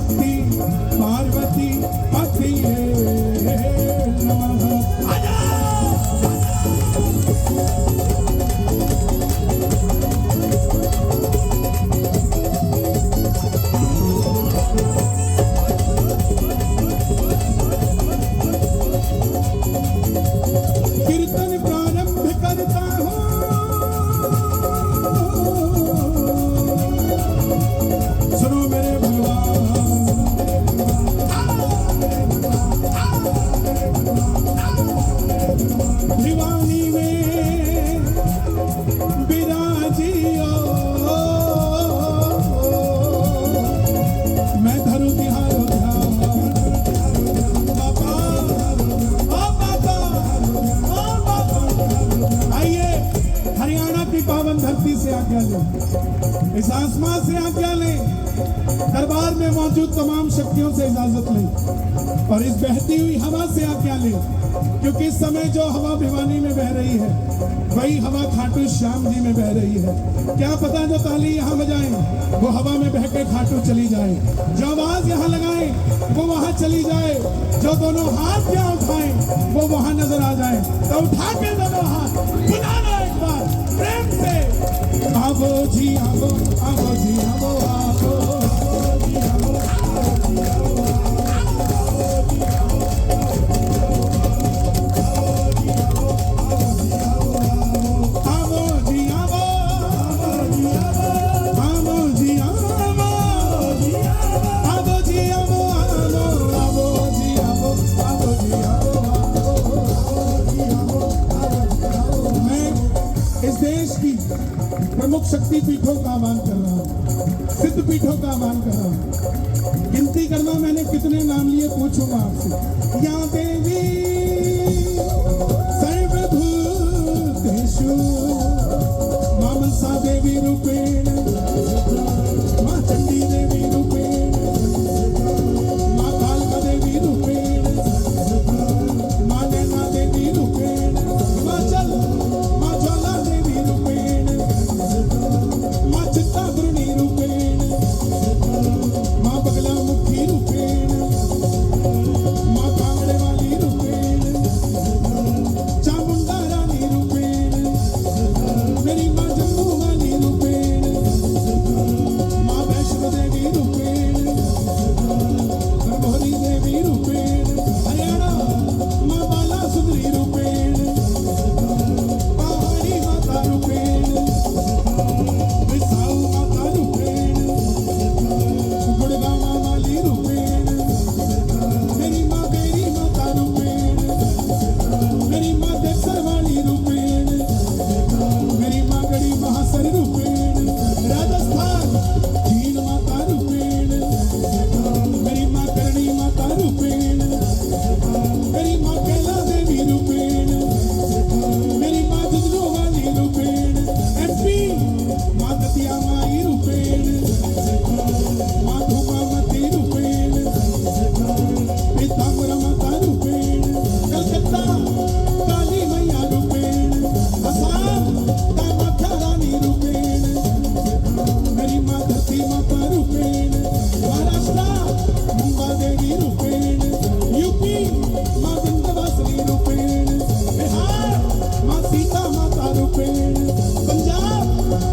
शक्ति पार्वती पतिये नमः। कीर्तन प्रारंभ करता हूँ, सुनो मेरे भगवान। भिवानी में विराजियो, मैं धरू तिहारो ध्यान। बाबा, आइए हरियाणा की पावन धरती से आज्ञा लें, इस आसमान से आज्ञा लें, दरबार में मौजूद तमाम शक्तियों से इजाजत लें और इस बहती हुई हवा से आज्ञा लें, क्योंकि इस समय जो हवा भिवानी में बह रही है वही हवा खाटू श्याम जी में बह रही है। क्या पता जो ताली यहाँ बजाएं वो हवा में बह के खाटू चली जाए, जो आवाज यहाँ लगाएं वो वहां चली जाए, जो दोनों हाथ यहाँ उठाएं वो वहां नजर आ जाए। तो उठा के दोनों हाथ बुलाना एक बार प्रेम से, आवो जी आवो, आवो जी आवो, आवो जी आवो, आवो जी आवो। प्रमुख शक्ति पीठों का आह्वान कर रहा हूं, सिद्ध पीठों का आह्वान कर रहा हूं। गिनती करना मैंने कितने नाम लिए पूछूंगा आपसे। या देवी सर्वभूतेषु मां मनसा देवी रूपेण, मां चंडी देवी रूपेण, मां कालका देवी रूपेण, मां नैना देवी रूपेण, मां ज्वाला देवी रूपेण, मां चित्ताग्नि रूपेण, मां बगला मुखी रूपेण, मां कांगड़े वाली रूपेण, चामुंडा रानी रूपेण, मेरी मां जम्मू वाली रूपेण, मां वैष्णो देवी रूपेण, भोरी देवी रूपेण, हरियाणा मां बाला सुंदरी रूपेण, पहाड़ी माता रूपेण, विसाऊ माता रूपेण, गुड़गांव वाली रूपेण, मेरी माँ बेरी माता रूपेण, मेरी माँ देसर वाली रूपेण, मेरी माँ गड़ी महासर रूपेण, राजस्थान झील माता रूपेण, मेरी माँ करणी माता रूपेण, मेरी माँ कैला देवी रूपेण, मेरी माँ जुगनू वाली रूपेण, MP माँ दतिया माई रूपेण, माँ धूमावती रूपेण, पीताम्बर माता रूपेण, कलकत्ता काली मैया रूपेण, असम कामाख्या रानी रूपेण, मेरी माँ धरती माता रूपेण, महाराष्ट्र मुंबा देवी रूपेण, यूपी माँ विंध्यवासिनी रूपेण, बिहार माँ सीता माता रूपेण, पंजाब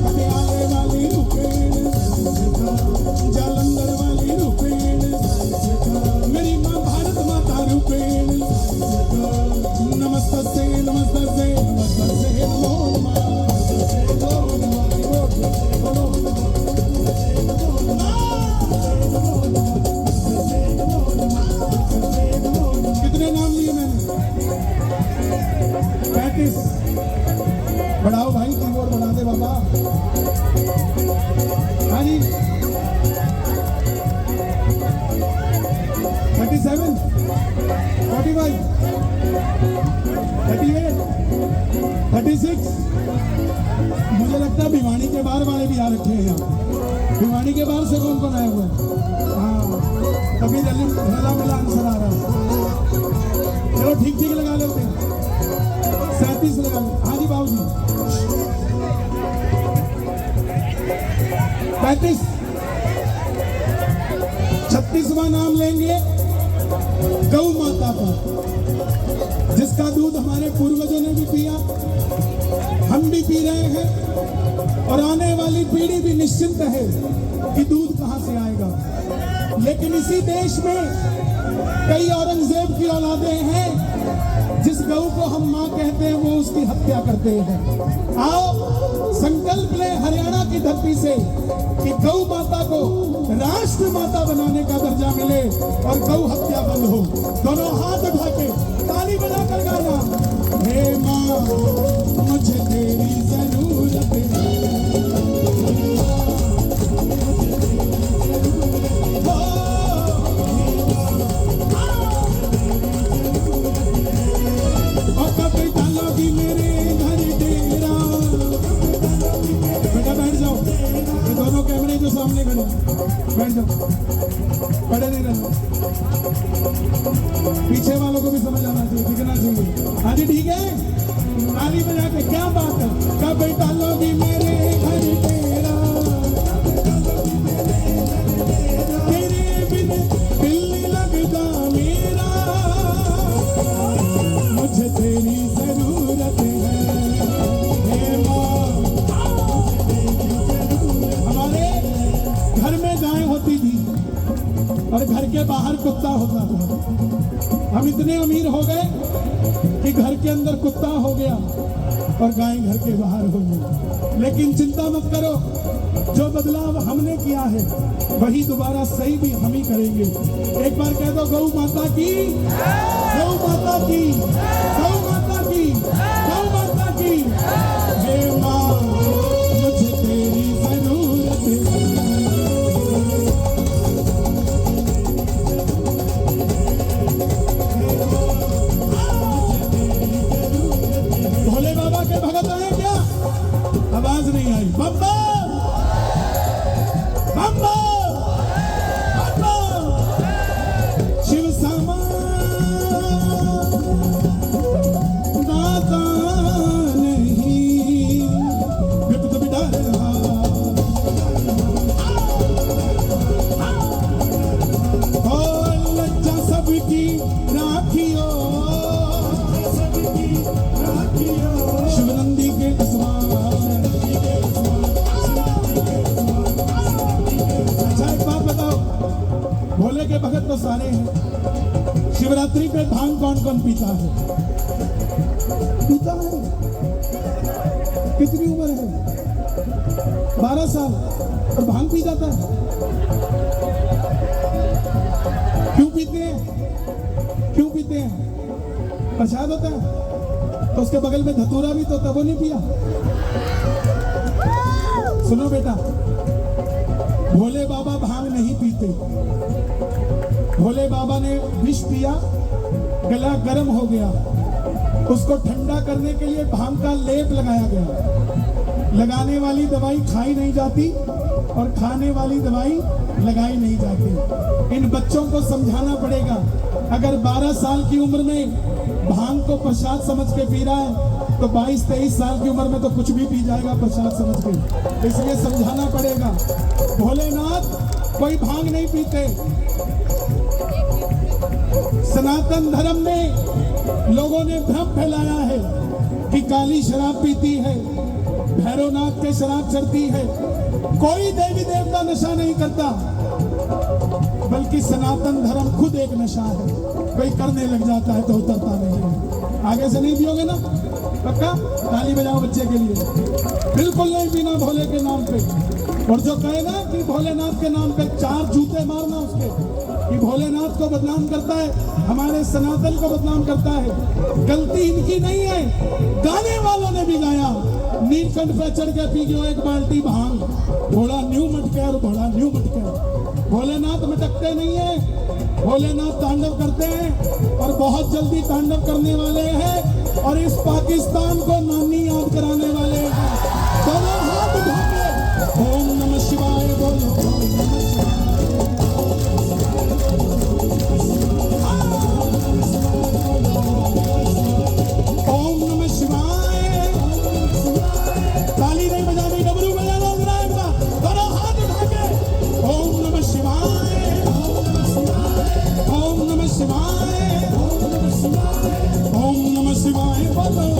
पटियाले वाली रूपेण, जालंधर वाली रूपेण, मेरी माँ भारत माता रूपेण, नमस्तस्ते नमस्तस्ते नमस्तस्ते नमो नमः, कितने नाम लिए मैंने? 35। बढ़ाओ भाई, कीबोर्ड बना दे बाबा। हाँ जी 37, 45, 38, 36। मुझे लगता है भिवानी के बाहर वाले भी आ रखे हैं यहाँ। भिवानी के बाहर से कौन कौन आए हुए हैं? हाँ, तभी रला मिला आंसर आ रहा है। चलो ठीक ठीक लगा लेते हैं, 37 लगा लेते। हाँ जी बाबू जी 35, 36, 35वां नाम लेंगे गौ माता का, जिसका दूध हमारे पूर्वजों ने भी पिया, हम भी पी रहे हैं और आने वाली पीढ़ी भी निश्चिंत है कि दूध कहां से आएगा। लेकिन इसी देश में कई औरंगजेब की औलादें हैं, जिस गौ को हम मां कहते हैं वो उसकी हत्या करते हैं। आओ संकल्प ले हरियाणा की धरती से कि गौ माता को राष्ट्र माता बनाने का दर्जा मिले और गौ हत्या बंद हो। दोनों हाथ उठा के ताली बजाकर गाना, हे मां मुझे तेरी जरूरत है, मेरे घर डेरा। बेटा बैठ जाओ, ये दोनों कैमरे जो सामने खड़े बैठ जाओ, खड़े नहीं रहना। पीछे वालों को भी समझ आना चाहिए, दिखना चाहिए। हाँ जी ठीक है, ताली बजा के क्या बात है। कब डालोगी मेरे घर डेरा, तेरे बिन दिल लगता मेरा, मुझे तेरी जरूरत है, हे मां। हमारे घर में गाय होती थी और घर के बाहर कुत्ता होता था। हम इतने अमीर हो गए कि घर के अंदर कुत्ता हो गया और गाय घर के बाहर हो गई। लेकिन चिंता मत करो, जो बदलाव हमने किया है वही दोबारा सही भी हम ही करेंगे। एक बार कह दो गौ माता की, गौ माता की, गौ माता की, गौ माता की। हे मां मुझे तेरी जरूरत है, भोले बाबा के भगत आए क्या? आवाज नहीं आई। बम्बा बम्बा बम्बा, शिव सामा दाता नहीं, विपद बिडर लज्जा सबकी राखियो, शिवनंदी के भोले के भगत तो सारे हैं। शिवरात्रि पे भांग कौन कौन पीता है? पीता है। कितनी उम्र है? 12 साल और भांग पी जाता है। क्यों पीते हैं? क्यों पीते हैं? प्रसाद होता है तो उसके बगल में धतूरा भी तो तब वो नहीं पिया। सुनो बेटा, भोले बाबा भांग नहीं पीते। भोले बाबा ने विष पिया, गला गर्म हो गया, उसको ठंडा करने के लिए भांग का लेप लगाया गया। लगाने वाली दवाई खाई नहीं जाती और खाने वाली दवाई लगाई नहीं जाती। इन बच्चों को समझाना पड़ेगा, अगर 12 साल की उम्र में भांग को प्रसाद समझ के पी रहा है तो 22-23 साल की उम्र में तो कुछ भी पी जाएगा प्रसाद समझ के। इसलिए समझाना पड़ेगा। भोलेनाथ कोई भांग नहीं पीते। सनातन धर्म में लोगों ने भ्रम फैलाया है कि काली शराब पीती है, भैरवनाथ के शराब चढ़ती है। कोई देवी देवता नशा नहीं करता, बल्कि सनातन धर्म खुद एक नशा है। कोई करने लग जाता है तो उतरता नहीं है। आगे से नहीं पियोगे ना? पक्का? ताली बजाओ बच्चे के लिए। बिल्कुल नहीं पीना भोले के नाम पे। और जो कहेगा कि भोलेनाथ के नाम पे 4 जूते मारना उसके, कि भोलेनाथ को बदनाम करता है, हमारे सनातन को बदनाम करता है। गलती इनकी नहीं है, गाने वालों ने भी गाया। नीलकंठ पे चढ़ के पी गयो 1 बाल्टी भांग, घोड़ा न्यू मटके और घोड़ा न्यू मटके। भोलेनाथ मटकते नहीं है, भोलेनाथ तांडव करते हैं और बहुत जल्दी तांडव करने वाले हैं और इस पाकिस्तान को नानी याद कराने वाले हैं। दोनों हाथ उठा के ओम नमः शिवाय बोलो। ओम नमः शिवाय। ताली नहीं बजानी, डमरू बजाना। दोनों हाथ उठा के ओम नमः शिवाय। शिवाय, ओम नमः शिवाय, ओम नमः शिवाय बोलो।